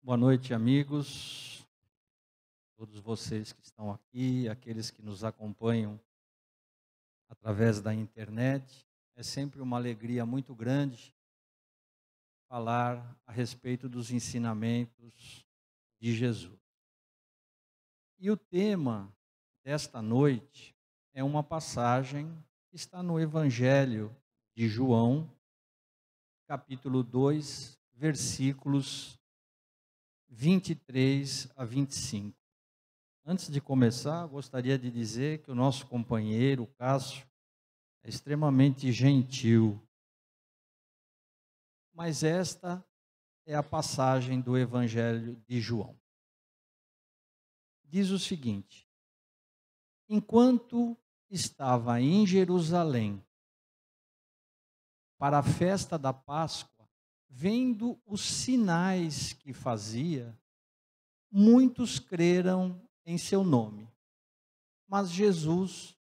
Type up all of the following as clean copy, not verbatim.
Boa noite, amigos, todos vocês que estão aqui, aqueles que nos acompanham através da internet. É sempre uma alegria muito grande falar a respeito dos ensinamentos de Jesus. E o tema desta noite é uma passagem que está no Evangelho de João, capítulo 2, versículos 23 a 25. Antes de começar, gostaria de dizer que o nosso companheiro, Cássio, é extremamente gentil. Mas esta é a passagem do Evangelho de João. Diz o seguinte: enquanto estava em Jerusalém para a festa da Páscoa, vendo os sinais que fazia, muitos creram em seu nome. Mas Jesus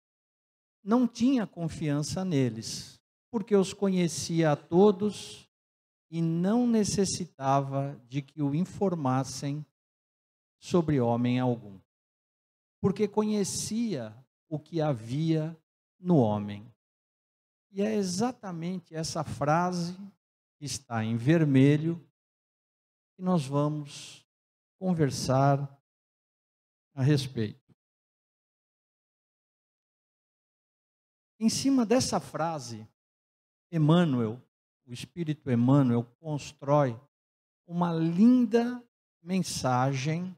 não tinha confiança neles, porque os conhecia a todos e não necessitava de que o informassem sobre homem algum, porque conhecia o que havia no homem. E é exatamente essa frase que está em vermelho que nós vamos conversar a respeito. Em cima dessa frase, Emmanuel, o Espírito Emmanuel, constrói uma linda mensagem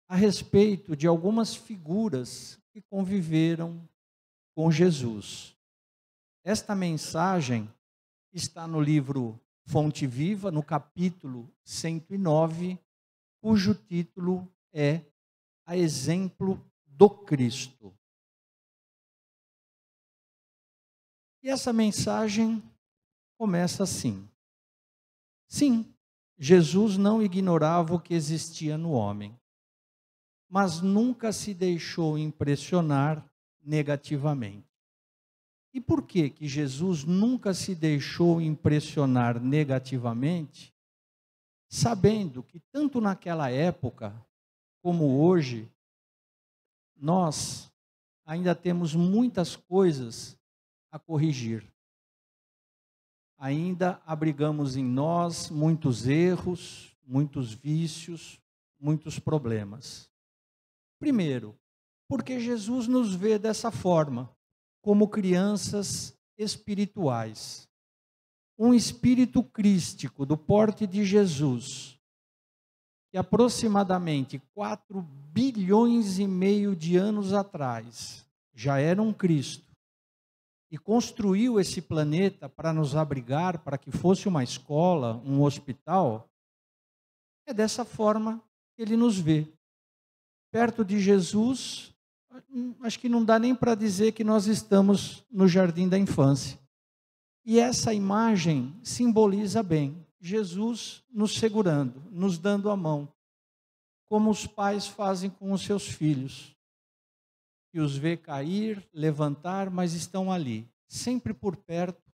a respeito de algumas figuras que conviveram com Jesus. Esta mensagem está no livro Fonte Viva, no capítulo 109, cujo título é A Exemplo do Cristo. E essa mensagem começa assim: sim, Jesus não ignorava o que existia no homem, mas nunca se deixou impressionar negativamente. E por que Jesus nunca se deixou impressionar negativamente, sabendo que tanto naquela época como hoje, nós ainda temos muitas coisas a corrigir. Ainda abrigamos em nós muitos erros, muitos vícios, muitos problemas. Primeiro, porque Jesus nos vê dessa forma, como crianças espirituais. Um espírito crístico do porte de Jesus, que aproximadamente 4 bilhões e meio de anos atrás já era um Cristo, e construiu esse planeta para nos abrigar, para que fosse uma escola, um hospital, é dessa forma que ele nos vê. Perto de Jesus, acho que não dá nem para dizer que nós estamos no jardim da infância. E essa imagem simboliza bem Jesus nos segurando, nos dando a mão, como os pais fazem com os seus filhos, que os vê cair, levantar, mas estão ali, sempre por perto,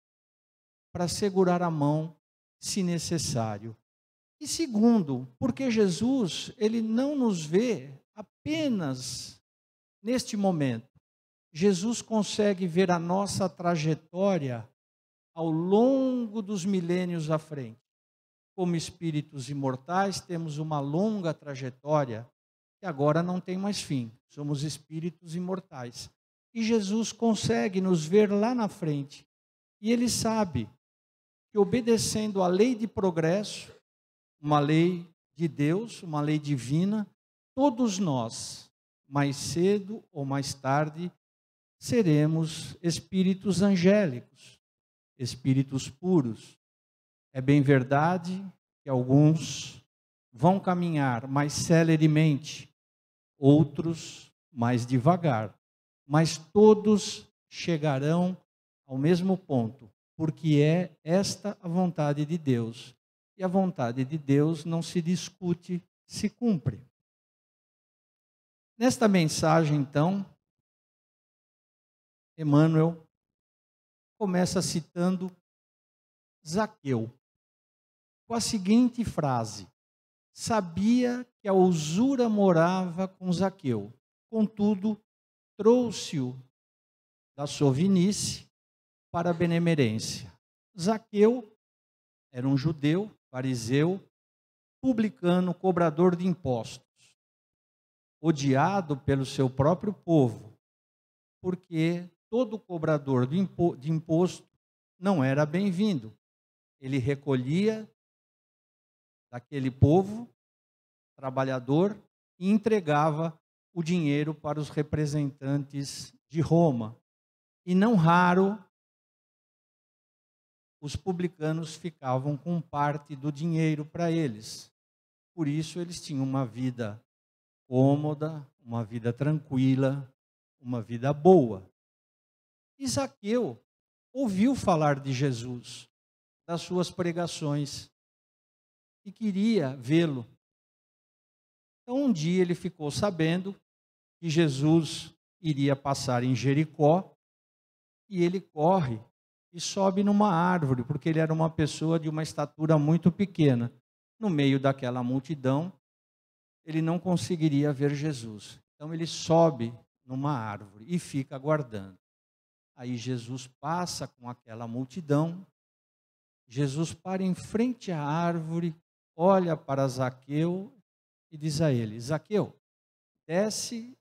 para segurar a mão, se necessário. E segundo, porque Jesus, ele não nos vê apenas neste momento. Jesus consegue ver a nossa trajetória ao longo dos milênios à frente. Como espíritos imortais, temos uma longa trajetória que agora não tem mais fim. Somos espíritos imortais. E Jesus consegue nos ver lá na frente. E ele sabe que, obedecendo à lei de progresso, uma lei de Deus, uma lei divina, todos nós, mais cedo ou mais tarde, seremos espíritos angélicos, espíritos puros. É bem verdade que alguns vão caminhar mais celeremente, outros mais devagar, mas todos chegarão ao mesmo ponto, porque é esta a vontade de Deus. E a vontade de Deus não se discute, se cumpre. Nesta mensagem, então, Emmanuel começa citando Zaqueu, com a seguinte frase: sabia que a usura morava com Zaqueu. Contudo, trouxe-o da sovinice para a benemerência. Zaqueu era um judeu, fariseu, publicano, cobrador de impostos, odiado pelo seu próprio povo, porque todo cobrador de imposto não era bem-vindo. Ele recolhia daquele povo trabalhador e entregava o dinheiro para os representantes de Roma. E não raro, os publicanos ficavam com parte do dinheiro para eles. Por isso, eles tinham uma vida cômoda, uma vida tranquila, uma vida boa. E Zaqueu ouviu falar de Jesus, das suas pregações, e queria vê-lo. Então, um dia ele ficou sabendo que Jesus iria passar em Jericó, e ele corre e sobe numa árvore, porque ele era uma pessoa de uma estatura muito pequena. No meio daquela multidão, ele não conseguiria ver Jesus. Então ele sobe numa árvore e fica aguardando. Aí Jesus passa com aquela multidão, Jesus para em frente à árvore, olha para Zaqueu e diz a ele: Zaqueu, desce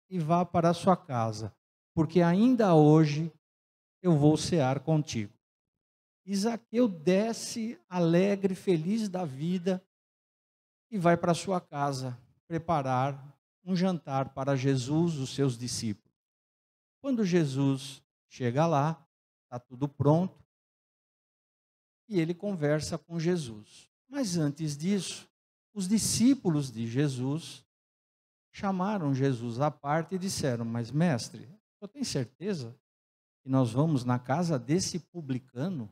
e vá para a sua casa, porque ainda hoje eu vou cear contigo. E Zaqueu desce alegre, feliz da vida, e vai para a sua casa preparar um jantar para Jesus, os seus discípulos. Quando Jesus chega lá, está tudo pronto, e ele conversa com Jesus. Mas antes disso, os discípulos de Jesus chamaram Jesus à parte e disseram: mas mestre, você tem certeza que nós vamos na casa desse publicano?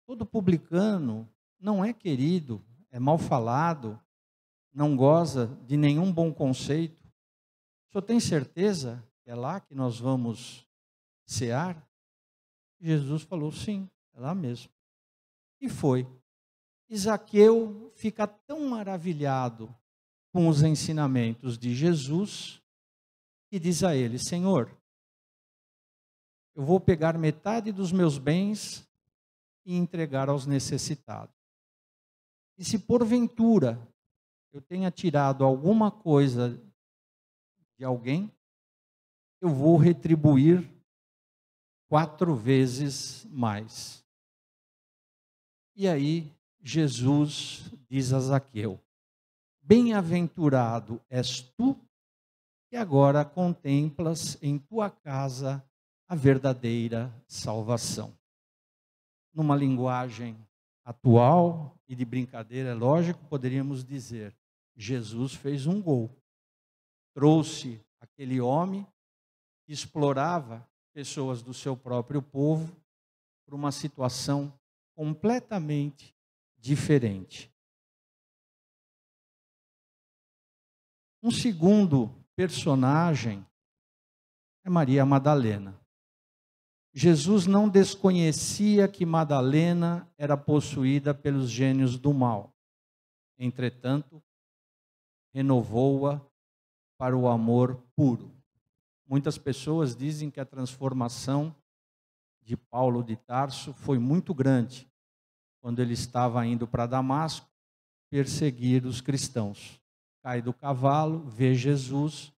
Todo publicano não é querido, é mal falado, não goza de nenhum bom conceito. O senhor tem certeza que é lá que nós vamos cear? Jesus falou: sim, é lá mesmo. E foi. E Zaqueu fica tão maravilhado com os ensinamentos de Jesus, que diz a ele: Senhor, eu vou pegar metade dos meus bens e entregar aos necessitados. E se porventura eu tenha tirado alguma coisa de alguém, eu vou retribuir 4 vezes mais. E aí Jesus diz a Zaqueu: bem-aventurado és tu, que agora contemplas em tua casa a verdadeira salvação. Numa linguagem atual e de brincadeira, é lógico, poderíamos dizer: Jesus fez um gol. Trouxe aquele homem que explorava pessoas do seu próprio povo para uma situação completamente diferente. Um segundo personagem é Maria Madalena. Jesus não desconhecia que Madalena era possuída pelos gênios do mal. Entretanto, renovou-a para o amor puro. Muitas pessoas dizem que a transformação de Paulo de Tarso foi muito grande quando ele estava indo para Damasco perseguir os cristãos. Cai do cavalo, vê Jesus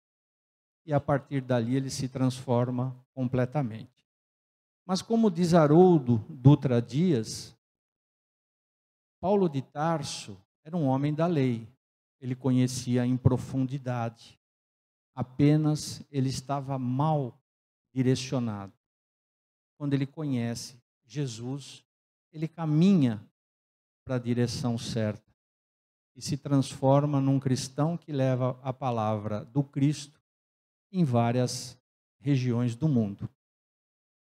e a partir dali ele se transforma completamente. Mas como diz Haroldo Dutra Dias, Paulo de Tarso era um homem da lei. Ele conhecia em profundidade. Apenas ele estava mal direcionado. Quando ele conhece Jesus, ele caminha para a direção certa e se transforma num cristão que leva a palavra do Cristo em várias regiões do mundo.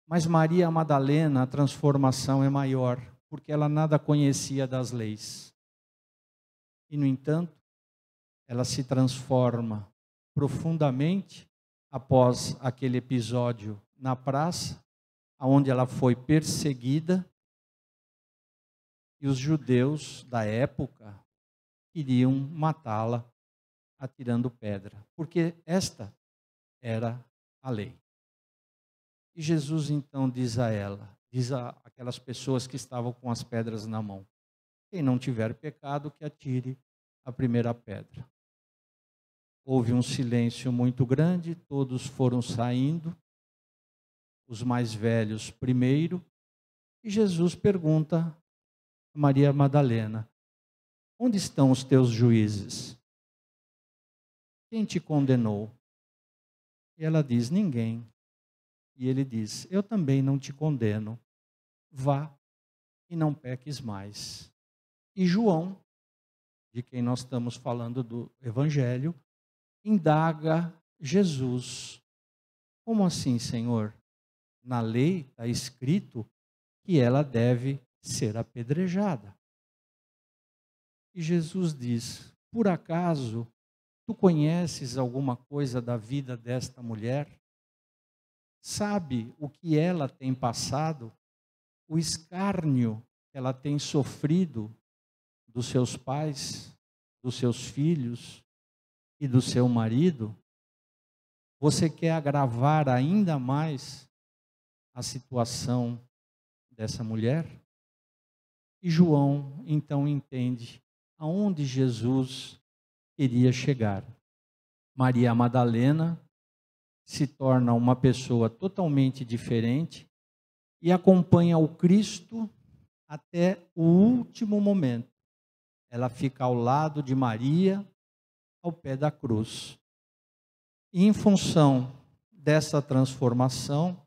Mas Maria Madalena, a transformação é maior, porque ela nada conhecia das leis. E, no entanto, ela se transforma profundamente após aquele episódio na praça, onde ela foi perseguida, e os judeus da época queriam matá-la atirando pedra, porque esta era a lei. E Jesus então diz a ela, diz a aquelas pessoas que estavam com as pedras na mão: quem não tiver pecado, que atire a primeira pedra. Houve um silêncio muito grande, todos foram saindo, os mais velhos primeiro, e Jesus pergunta a Maria Madalena: onde estão os teus juízes? Quem te condenou? E ela diz: ninguém. E ele diz: eu também não te condeno. Vá e não peques mais. E João, de quem nós estamos falando do Evangelho, indaga Jesus: como assim, Senhor? Na lei está escrito que ela deve ser apedrejada. E Jesus diz: por acaso tu conheces alguma coisa da vida desta mulher? Sabe o que ela tem passado? O escárnio que ela tem sofrido dos seus pais, dos seus filhos e do seu marido? Você quer agravar ainda mais a situação dessa mulher? E João então entende aonde Jesus queria chegar. Maria Madalena se torna uma pessoa totalmente diferente e acompanha o Cristo até o último momento. Ela fica ao lado de Maria, ao pé da cruz. E em função dessa transformação,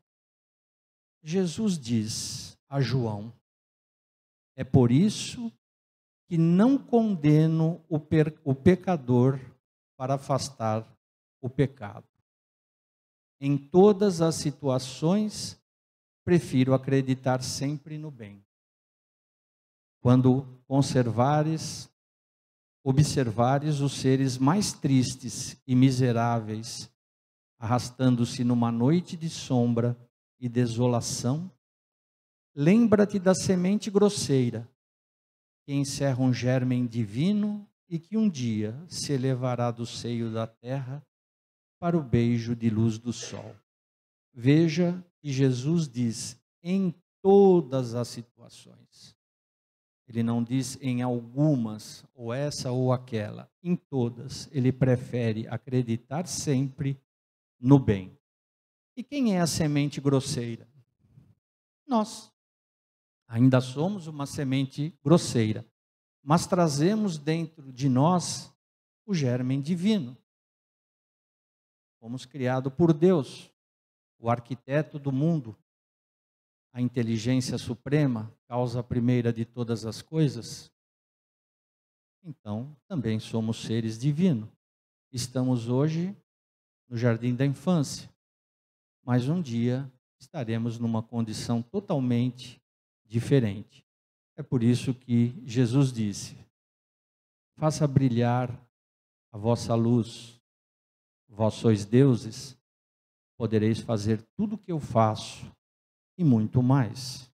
Jesus diz a João: é por isso que não condeno o pecador para afastar o pecado. Em todas as situações, prefiro acreditar sempre no bem. Quando observares os seres mais tristes e miseráveis, arrastando-se numa noite de sombra e desolação, lembra-te da semente grosseira, que encerra um germen divino e que um dia se elevará do seio da terra para o beijo de luz do sol. Veja que Jesus diz em todas as situações. Ele não diz em algumas, ou essa ou aquela. Em todas, ele prefere acreditar sempre no bem. E quem é a semente grosseira? Nós. Ainda somos uma semente grosseira, mas trazemos dentro de nós o germen divino. Fomos criados por Deus, o arquiteto do mundo, a inteligência suprema, causa primeira de todas as coisas. Então, também somos seres divinos. Estamos hoje no jardim da infância, mas um dia estaremos numa condição totalmente diferente. É por isso que Jesus disse: faça brilhar a vossa luz, vós sois deuses, podereis fazer tudo o que eu faço e muito mais.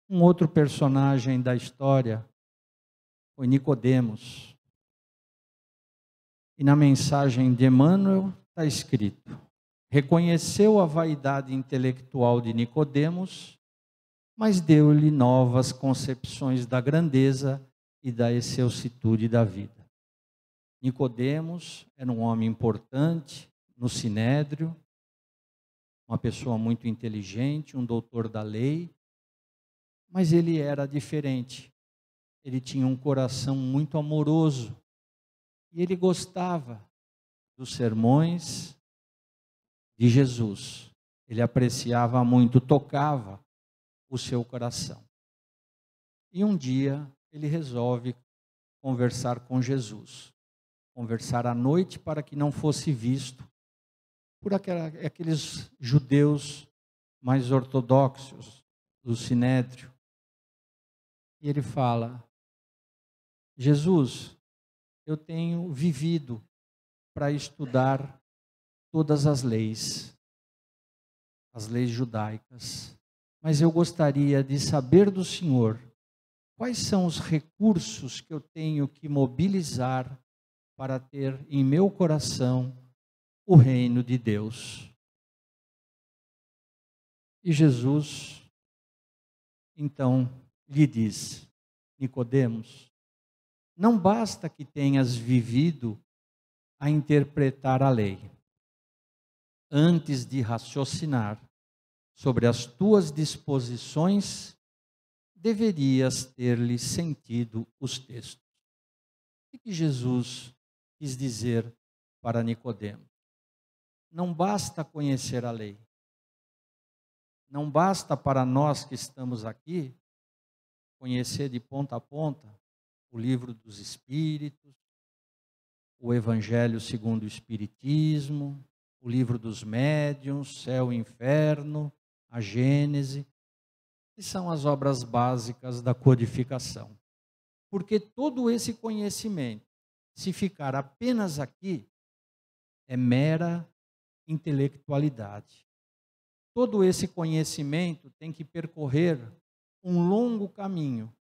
Um outro personagem da história foi Nicodemos. E na mensagem de Emmanuel está escrito: reconheceu a vaidade intelectual de Nicodemos, mas deu-lhe novas concepções da grandeza e da excelsitude da vida. Nicodemos era um homem importante no Sinédrio, uma pessoa muito inteligente, um doutor da lei, mas ele era diferente. Ele tinha um coração muito amoroso e ele gostava dos sermões de Jesus. Ele apreciava muito, tocava o seu coração. E um dia ele resolve conversar com Jesus. Conversar à noite para que não fosse visto por aqueles judeus mais ortodoxos do Sinédrio. E ele fala: Jesus, eu tenho vivido para estudar todas as leis judaicas, mas eu gostaria de saber do Senhor Quais são os recursos que eu tenho que mobilizar para ter em meu coração o reino de Deus? E Jesus, então, lhe diz: Nicodemos, não basta que tenhas vivido a interpretar a lei, antes de raciocinar sobre as tuas disposições, deverias ter-lhe sentido os textos. O que Jesus quis dizer para Nicodemos? Não basta conhecer a lei. Não basta para nós que estamos aqui conhecer de ponta a ponta o livro dos Espíritos, o Evangelho segundo o Espiritismo, o livro dos Médiuns, Céu e Inferno, a Gênese, que são as obras básicas da codificação. Porque todo esse conhecimento, se ficar apenas aqui, é mera intelectualidade. Todo esse conhecimento tem que percorrer um longo caminho,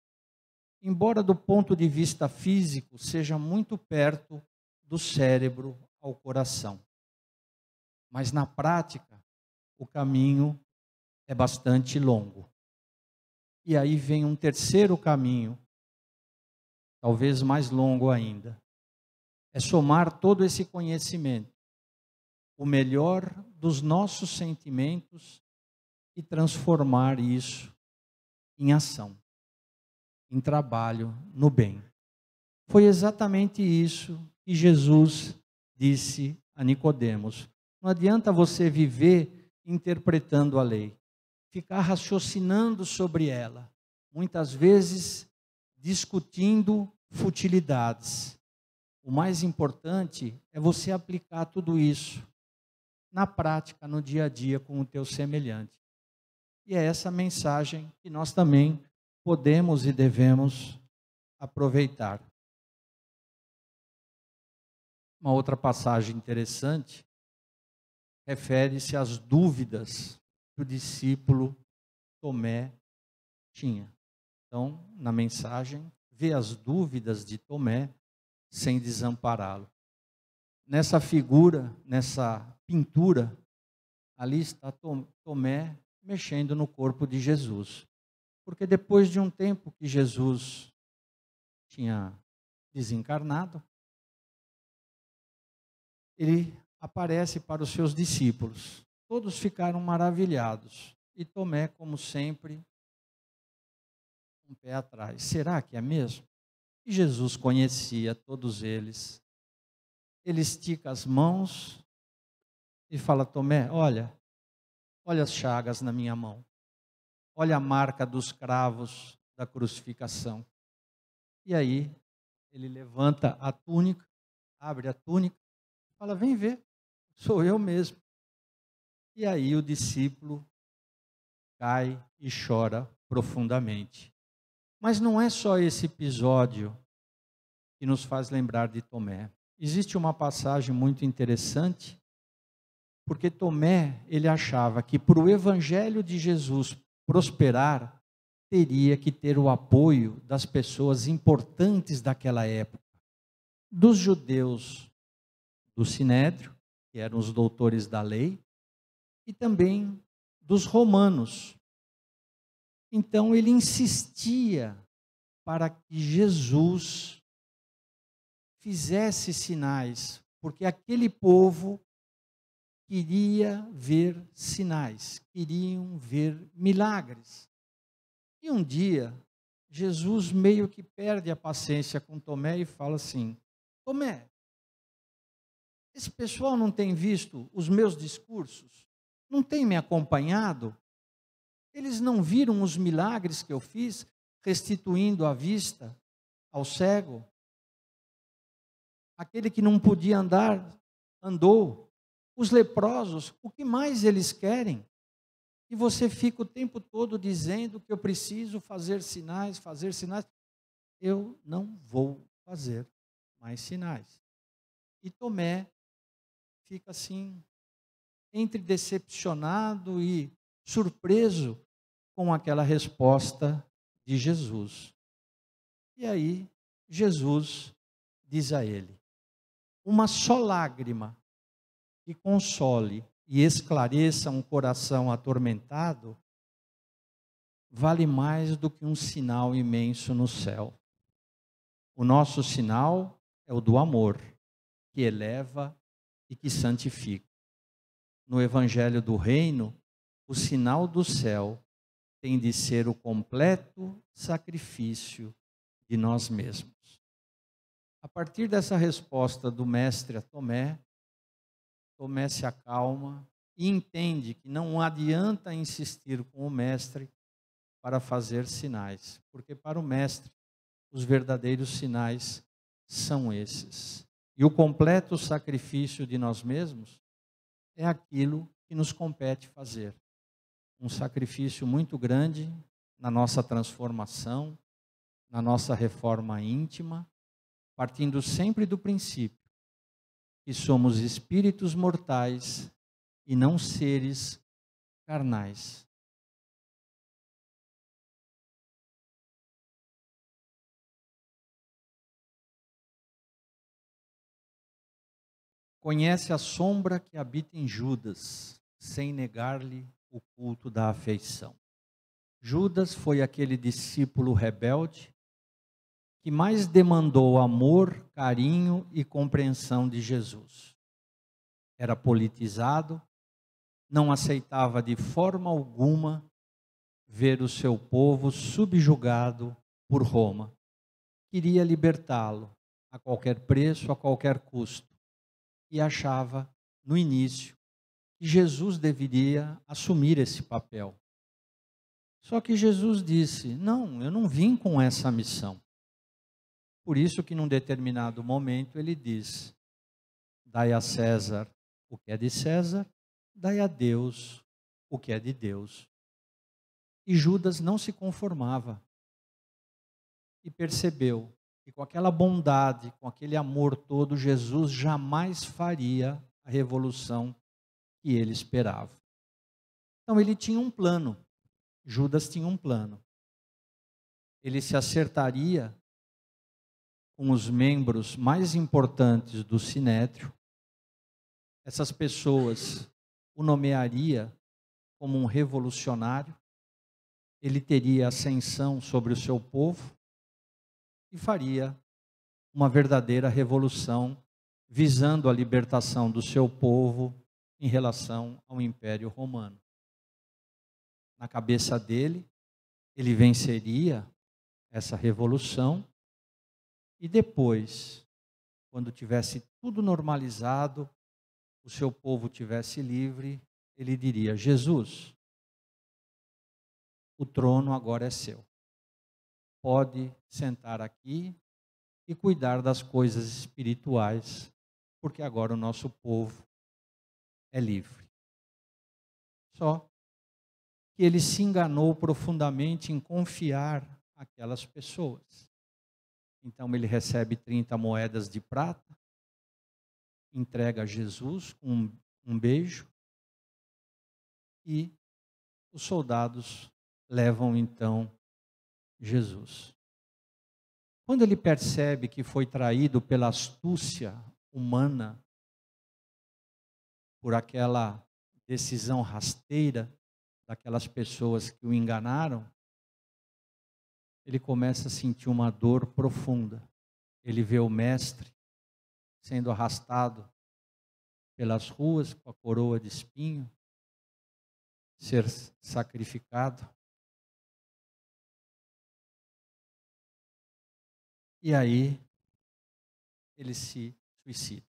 embora do ponto de vista físico seja muito perto do cérebro ao coração. Mas na prática, o caminho é bastante longo. E aí vem um terceiro caminho, talvez mais longo ainda. É somar todo esse conhecimento, o melhor dos nossos sentimentos, e transformar isso em ação, em trabalho, no bem. Foi exatamente isso que Jesus disse a Nicodemos. Não adianta você viver interpretando a lei, ficar raciocinando sobre ela, muitas vezes discutindo futilidades. O mais importante é você aplicar tudo isso na prática, no dia a dia, com o teu semelhante. E é essa mensagem que nós também podemos e devemos aproveitar. Uma outra passagem interessante refere-se às dúvidas que o discípulo Tomé tinha. Então, na mensagem, vê as dúvidas de Tomé sem desampará-lo. Nessa figura, nessa pintura, ali está Tomé mexendo no corpo de Jesus. Porque depois de um tempo que Jesus tinha desencarnado, ele aparece para os seus discípulos. Todos ficaram maravilhados. E Tomé, como sempre, um pé atrás. Será que é mesmo? E Jesus conhecia todos eles. Ele estica as mãos e fala: Tomé, olha as chagas na minha mão. Olha a marca dos cravos da crucificação. E aí, ele levanta a túnica, abre a túnica, e fala: vem ver, sou eu mesmo. E aí o discípulo cai e chora profundamente. Mas não é só esse episódio que nos faz lembrar de Tomé. Existe uma passagem muito interessante, porque Tomé, ele achava que para o Evangelho de Jesus prosperar, teria que ter o apoio das pessoas importantes daquela época, dos judeus do Sinédrio, que eram os doutores da lei, e também dos romanos. Então ele insistia para que Jesus fizesse sinais, porque aquele povo queria ver sinais, queriam ver milagres. E um dia, Jesus meio que perde a paciência com Tomé e fala assim: Tomé, esse pessoal não tem visto os meus discursos? Não tem me acompanhado? Eles não viram os milagres que eu fiz, restituindo a vista ao cego? Aquele que não podia andar, andou. Os leprosos, o que mais eles querem? E você fica o tempo todo dizendo que eu preciso fazer sinais, fazer sinais. Eu não vou fazer mais sinais. E Tomé fica assim, entre decepcionado e surpreso com aquela resposta de Jesus. E aí Jesus diz a ele: uma só lágrima que console e esclareça um coração atormentado vale mais do que um sinal imenso no céu. O nosso sinal é o do amor, que eleva e que santifica. No Evangelho do Reino, o sinal do céu tem de ser o completo sacrifício de nós mesmos. A partir dessa resposta do mestre a Tomé, Tomé se acalma e entende que não adianta insistir com o mestre para fazer sinais, porque para o mestre os verdadeiros sinais são esses. E o completo sacrifício de nós mesmos é aquilo que nos compete fazer. Um sacrifício muito grande na nossa transformação, na nossa reforma íntima, partindo sempre do princípio que somos espíritos mortais e não seres carnais. Conhece a sombra que habita em Judas, sem negar-lhe o culto da afeição. Judas foi aquele discípulo rebelde que mais demandou amor, carinho e compreensão de Jesus. Era politizado, não aceitava de forma alguma ver o seu povo subjugado por Roma. Queria libertá-lo a qualquer preço, a qualquer custo. E achava, no início, que Jesus deveria assumir esse papel. Só que Jesus disse: não, eu não vim com essa missão. Por isso que num determinado momento ele diz: dai a César o que é de César, dai a Deus o que é de Deus. E Judas não se conformava e percebeu que com aquela bondade, com aquele amor todo, Jesus jamais faria a revolução que ele esperava. Então ele tinha um plano, Judas tinha um plano. Ele se acertaria com os membros mais importantes do Sinédrio. Essas pessoas o nomearia como um revolucionário. Ele teria ascensão sobre o seu povo e faria uma verdadeira revolução visando a libertação do seu povo em relação ao Império Romano. Na cabeça dele, ele venceria essa revolução e depois, quando tivesse tudo normalizado, o seu povo tivesse livre, ele diria: Jesus, o trono agora é seu. Pode sentar aqui e cuidar das coisas espirituais, porque agora o nosso povo é livre. Só que ele se enganou profundamente em confiar aquelas pessoas. Então ele recebe 30 moedas de prata, entrega a Jesus com um beijo e os soldados levam então Jesus. Quando ele percebe que foi traído pela astúcia humana, por aquela decisão rasteira daquelas pessoas que o enganaram, ele começa a sentir uma dor profunda. Ele vê o mestre sendo arrastado pelas ruas com a coroa de espinho, ser sacrificado. E aí ele se suicida.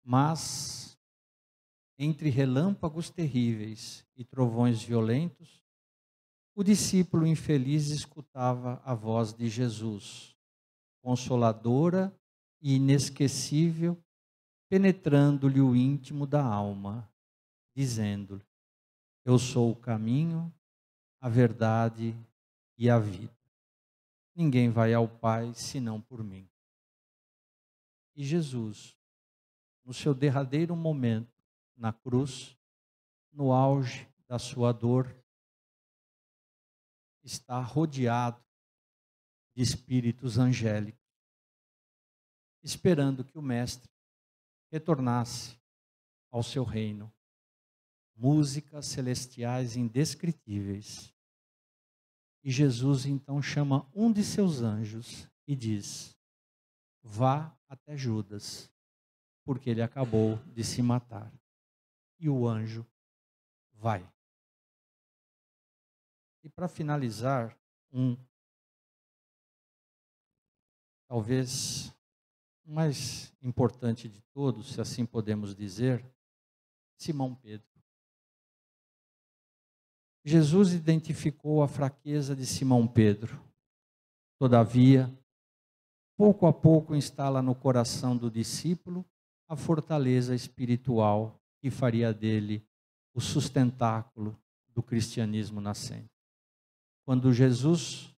Mas, entre relâmpagos terríveis e trovões violentos, o discípulo infeliz escutava a voz de Jesus, consoladora e inesquecível, penetrando-lhe o íntimo da alma, dizendo-lhe: eu sou o caminho, a verdade e a vida. Ninguém vai ao Pai senão por mim. E Jesus, no seu derradeiro momento na cruz, no auge da sua dor, está rodeado de espíritos angélicos, esperando que o Mestre retornasse ao seu reino. Músicas celestiais indescritíveis. E Jesus então chama um de seus anjos e diz: vá até Judas, porque ele acabou de se matar. E o anjo vai. E para finalizar, talvez o mais importante de todos, se assim podemos dizer, Simão Pedro. Jesus identificou a fraqueza de Simão Pedro. Todavia, pouco a pouco instala no coração do discípulo a fortaleza espiritual que faria dele o sustentáculo do cristianismo nascente. Quando Jesus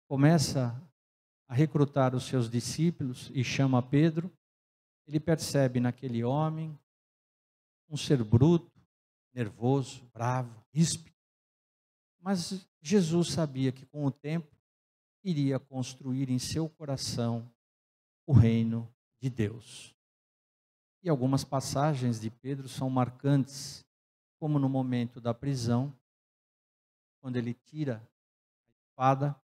começa a recrutar os seus discípulos e chama Pedro, ele percebe naquele homem um ser bruto, nervoso, bravo, ríspido. Mas Jesus sabia que com o tempo iria construir em seu coração o reino de Deus. E algumas passagens de Pedro são marcantes, como no momento da prisão, quando ele tira a espada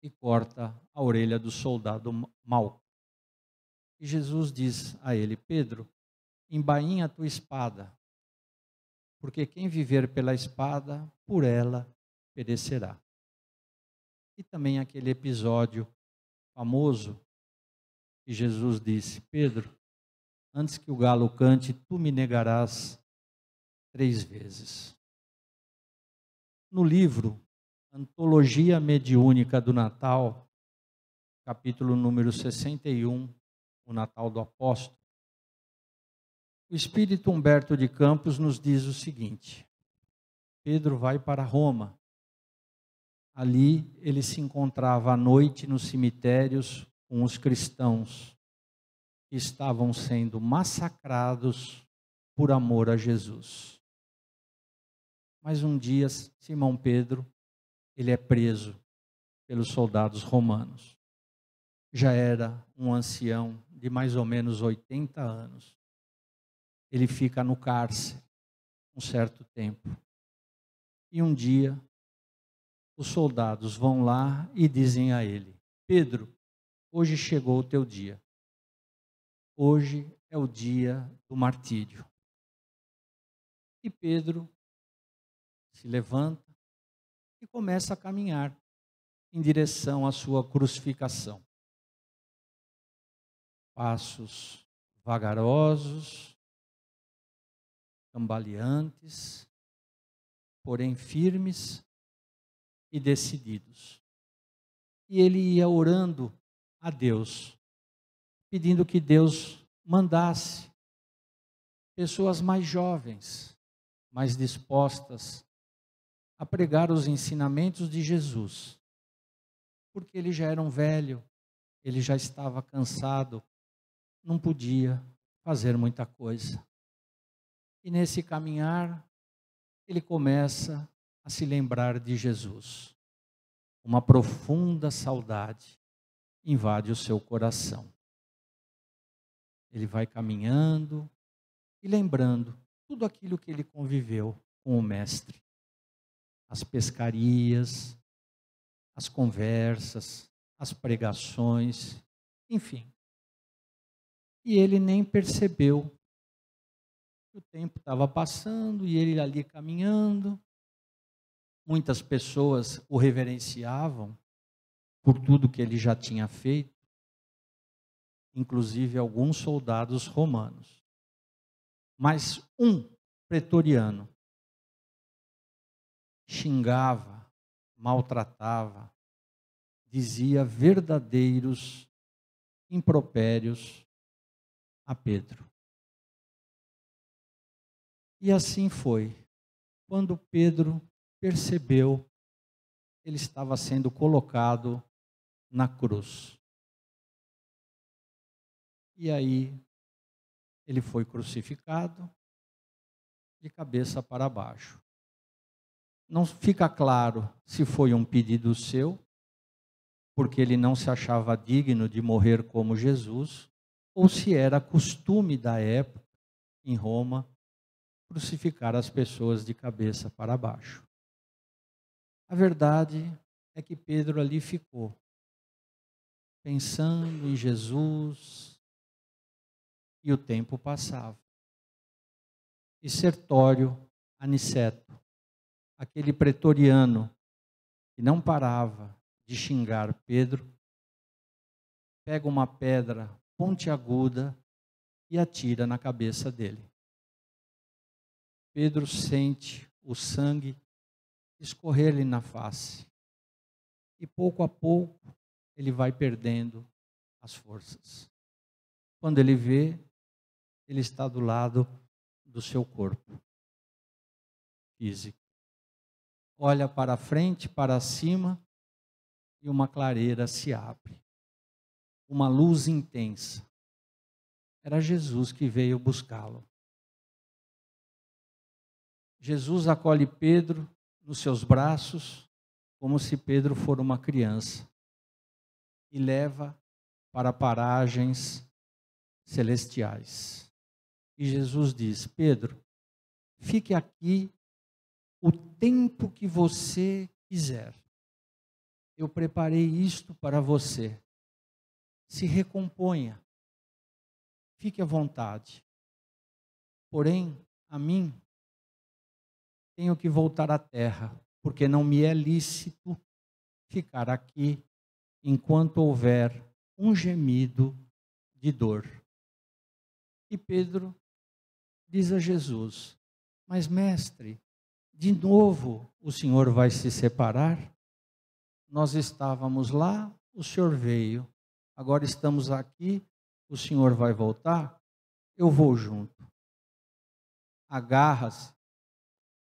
e corta a orelha do soldado Malco. E Jesus diz a ele: Pedro, embainha a tua espada, porque quem viver pela espada, por ela perecerá. E também aquele episódio famoso que Jesus disse: Pedro, antes que o galo cante, tu me negarás 3 vezes. No livro Antologia Mediúnica do Natal, capítulo número 61, o Natal do Apóstolo, o espírito Humberto de Campos nos diz o seguinte: Pedro vai para Roma. Ali ele se encontrava à noite nos cemitérios com os cristãos que estavam sendo massacrados por amor a Jesus. Mas um dia Simão Pedro, ele é preso pelos soldados romanos. Já era um ancião de mais ou menos 80 anos. Ele fica no cárcere um certo tempo. E um dia, os soldados vão lá e dizem a ele: Pedro, hoje chegou o teu dia. Hoje é o dia do martírio. E Pedro se levanta e começa a caminhar em direção à sua crucificação. Passos vagarosos, cambaleantes, porém firmes e decididos. E ele ia orando a Deus, pedindo que Deus mandasse pessoas mais jovens, mais dispostas a pregar os ensinamentos de Jesus. Porque ele já era um velho, ele já estava cansado, não podia fazer muita coisa. E nesse caminhar, ele começa a se lembrar de Jesus. Uma profunda saudade invade o seu coração. Ele vai caminhando e lembrando tudo aquilo que ele conviveu com o Mestre. As pescarias, as conversas, as pregações, enfim. E ele nem percebeu que o tempo estava passando e ele ali caminhando. Muitas pessoas o reverenciavam por tudo que ele já tinha feito, inclusive alguns soldados romanos. Mas um pretoriano xingava, maltratava, dizia verdadeiros impropérios a Pedro. E assim foi. Quando Pedro percebeu, ele estava sendo colocado na cruz. E aí, ele foi crucificado de cabeça para baixo. Não fica claro se foi um pedido seu, porque ele não se achava digno de morrer como Jesus, ou se era costume da época, em Roma, crucificar as pessoas de cabeça para baixo. A verdade é que Pedro ali ficou, pensando em Jesus, e o tempo passava. E Sertório Aniceto, aquele pretoriano que não parava de xingar Pedro, pega uma pedra pontiaguda e atira na cabeça dele. Pedro sente o sangue escorrer-lhe na face. E pouco a pouco ele vai perdendo as forças. Quando ele vê, ele está do lado do seu corpo físico. Olha para frente, para cima, e uma clareira se abre. Uma luz intensa. Era Jesus que veio buscá-lo. Jesus acolhe Pedro nos seus braços, como se Pedro for uma criança, e leva para paragens celestiais. E Jesus diz: Pedro, fique aqui o tempo que você quiser. Eu preparei isto para você. Se recomponha. Fique à vontade. Porém, a mim, tenho que voltar à terra, porque não me é lícito ficar aqui enquanto houver um gemido de dor. E Pedro diz a Jesus: mas mestre, de novo o Senhor vai se separar? Nós estávamos lá, o Senhor veio. Agora estamos aqui, o Senhor vai voltar? Eu vou junto. Agarra-se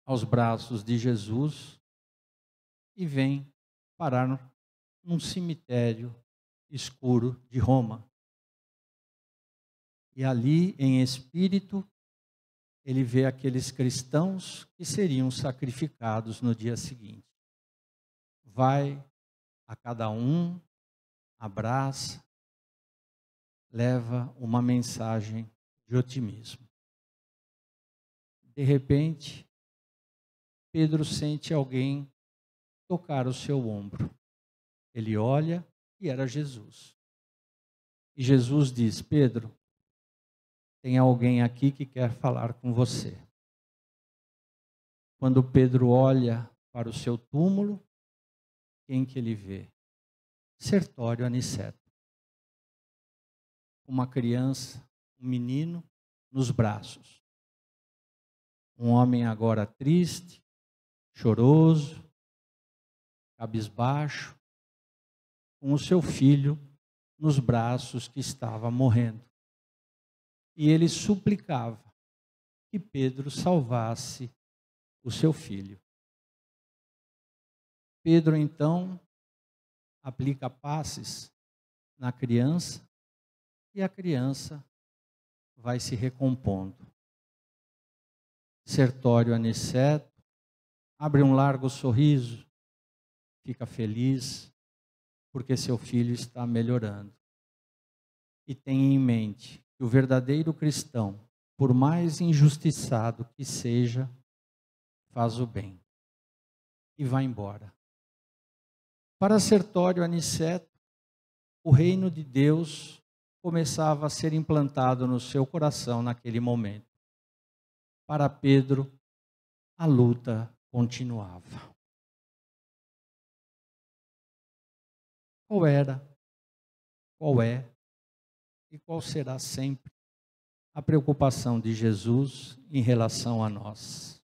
aos braços de Jesus e vem parar num cemitério escuro de Roma. E ali, em espírito, ele vê aqueles cristãos que seriam sacrificados no dia seguinte. Vai a cada um, abraça, leva uma mensagem de otimismo. De repente, Pedro sente alguém tocar o seu ombro. Ele olha e era Jesus. E Jesus diz: Pedro, tem alguém aqui que quer falar com você. Quando Pedro olha para o seu túmulo, quem que ele vê? Sertório Aniceto. Uma criança, um menino, nos braços. Um homem agora triste, choroso, cabisbaixo, com o seu filho nos braços que estava morrendo. E ele suplicava que Pedro salvasse o seu filho. Pedro, então, aplica passes na criança e a criança vai se recompondo. Sertório Aniceto abre um largo sorriso, fica feliz, porque seu filho está melhorando. E tem em mente que o verdadeiro cristão, por mais injustiçado que seja, faz o bem. E vai embora. Para Sertório Aniceto, o reino de Deus começava a ser implantado no seu coração naquele momento. Para Pedro, a luta continuava. Qual era, qual é e qual será sempre a preocupação de Jesus em relação a nós?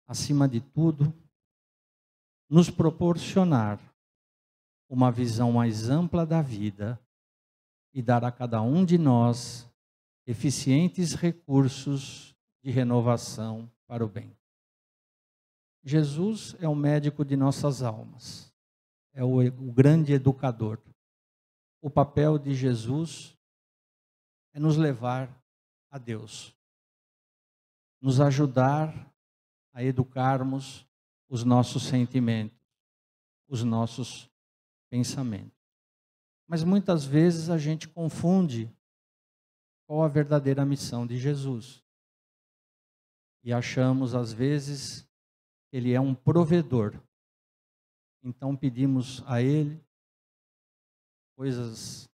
Acima de tudo, nos proporcionar uma visão mais ampla da vida e dar a cada um de nós eficientes recursos de renovação para o bem. Jesus é o médico de nossas almas, é o grande educador. O papel de Jesus é nos levar a Deus, nos ajudar a educarmos os nossos sentimentos, os nossos pensamentos. Mas muitas vezes a gente confunde qual a verdadeira missão de Jesus. E achamos, às vezes, que Ele é um provedor. Então pedimos a Ele coisas,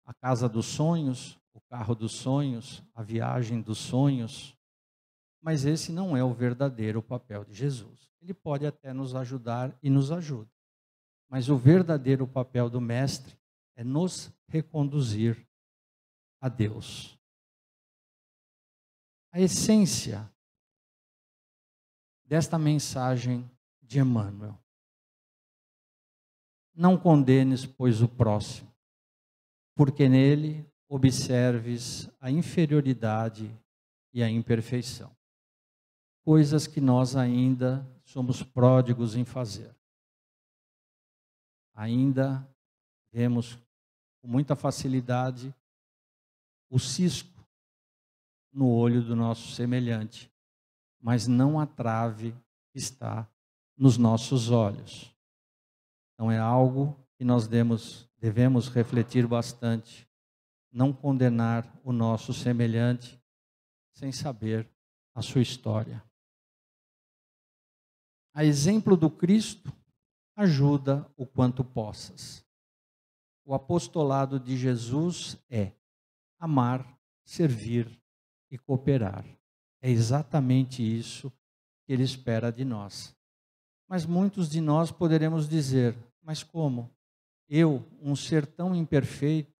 a casa dos sonhos, o carro dos sonhos, a viagem dos sonhos. Mas esse não é o verdadeiro papel de Jesus. Ele pode até nos ajudar e nos ajuda. Mas o verdadeiro papel do Mestre é nos reconduzir a Deus. A essência desta mensagem de Emmanuel: não condenes, pois, o próximo, porque nele observes a inferioridade e a imperfeição, coisas que nós ainda somos pródigos em fazer. Ainda vemos com muita facilidade o cisco no olho do nosso semelhante, mas não a trave que está nos nossos olhos. Então é algo que nós devemos refletir bastante, não condenar o nosso semelhante sem saber a sua história. A exemplo do Cristo, ajuda o quanto possas. O apostolado de Jesus é amar, servir e cooperar. É exatamente isso que Ele espera de nós. Mas muitos de nós poderemos dizer: mas como? Eu, um ser tão imperfeito,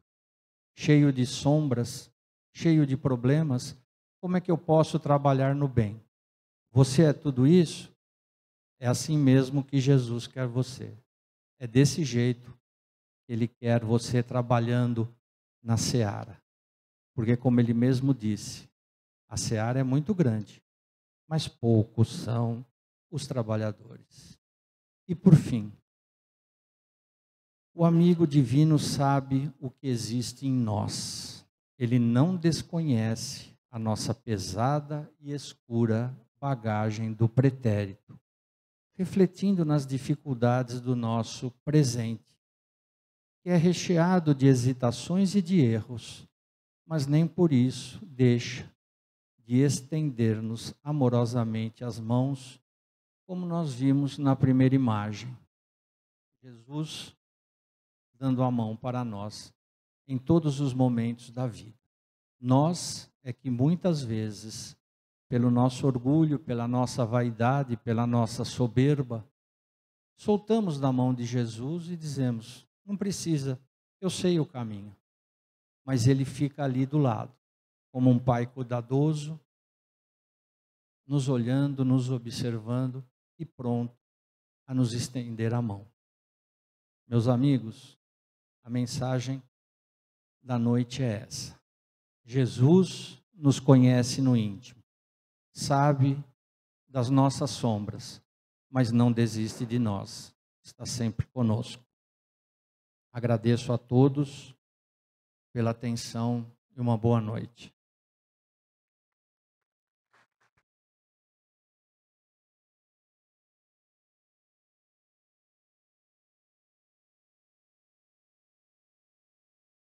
cheio de sombras, cheio de problemas, como é que eu posso trabalhar no bem? Você é tudo isso? É assim mesmo que Jesus quer você. É desse jeito que Ele quer você trabalhando na seara. Porque, como Ele mesmo disse, a seara é muito grande, mas poucos são os trabalhadores. E por fim, o amigo divino sabe o que existe em nós. Ele não desconhece a nossa pesada e escura bagagem do pretérito, refletindo nas dificuldades do nosso presente, que é recheado de hesitações e de erros, mas nem por isso deixa de estender-nos amorosamente as mãos, como nós vimos na primeira imagem. Jesus dando a mão para nós em todos os momentos da vida. Nós é que muitas vezes, pelo nosso orgulho, pela nossa vaidade, pela nossa soberba, soltamos da mão de Jesus e dizemos: não precisa, eu sei o caminho. Mas Ele fica ali do lado, como um pai cuidadoso, nos olhando, nos observando e pronto a nos estender a mão. Meus amigos, a mensagem da noite é essa. Jesus nos conhece no íntimo, sabe das nossas sombras, mas não desiste de nós, está sempre conosco. Agradeço a todos pela atenção e uma boa noite.